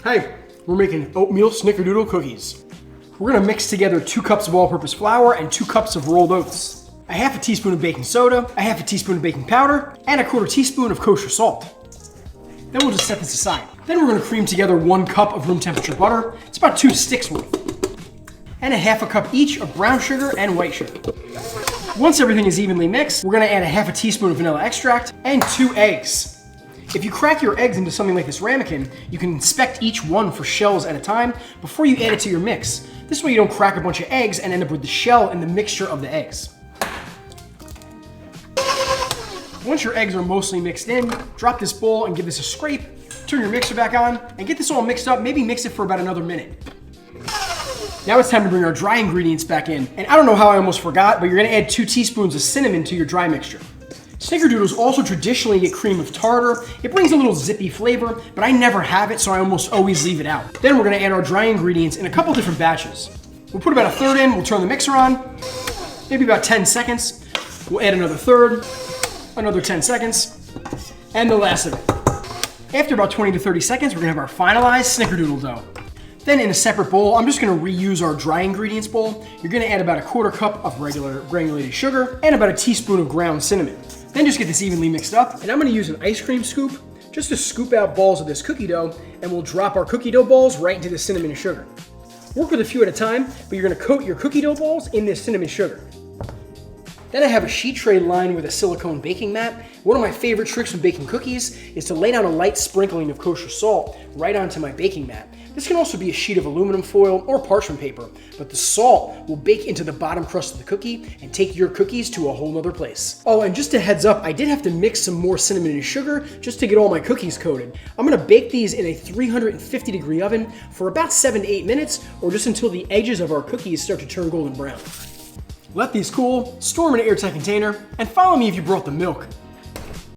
Hey, we're making oatmeal snickerdoodle cookies. We're gonna mix together 2 cups of all-purpose flour and 2 cups of rolled oats, a half a teaspoon of baking soda, a half a teaspoon of baking powder, and a 1/4 teaspoon of kosher salt. Then we'll just set this aside. Then we're gonna cream together 1 cup of room temperature butter. It's about 2 sticks worth. And a half a cup each of brown sugar and white sugar. Once everything is evenly mixed, we're gonna add a half a teaspoon of vanilla extract and 2 eggs. If you crack your eggs into something like this ramekin, you can inspect each one for shells at a time before you add it to your mix. This way you don't crack a bunch of eggs and end up with the shell and the mixture of the eggs. Once your eggs are mostly mixed in, drop this bowl and give this a scrape, turn your mixer back on, and get this all mixed up. Maybe mix it for about another minute. Now it's time to bring our dry ingredients back in. And I don't know how I almost forgot, but you're gonna add 2 teaspoons of cinnamon to your dry mixture. Snickerdoodles also traditionally get cream of tartar. It brings a little zippy flavor, but I never have it, so I almost always leave it out. Then we're gonna add our dry ingredients in a couple different batches. We'll put about a third in, we'll turn the mixer on, maybe about 10 seconds. We'll add another third, another 10 seconds, and the last of it. After about 20 to 30 seconds, we're gonna have our finalized snickerdoodle dough. Then in a separate bowl, I'm just gonna reuse our dry ingredients bowl. You're gonna add about a 1/4 cup of regular granulated sugar and about a teaspoon of ground cinnamon. Then just get this evenly mixed up, and I'm gonna use an ice cream scoop just to scoop out balls of this cookie dough, and we'll drop our cookie dough balls right into the cinnamon and sugar. Work with a few at a time, but you're gonna coat your cookie dough balls in this cinnamon sugar. Then I have a sheet tray lined with a silicone baking mat. One of my favorite tricks with baking cookies is to lay down a light sprinkling of kosher salt right onto my baking mat. This can also be a sheet of aluminum foil or parchment paper, but the salt will bake into the bottom crust of the cookie and take your cookies to a whole nother place. Oh, and just a heads up, I did have to mix some more cinnamon and sugar just to get all my cookies coated. I'm gonna bake these in a 350-degree oven for about 7 to 8 minutes, or just until the edges of our cookies start to turn golden brown. Let these cool, store them in an airtight container, and follow me if you brought the milk.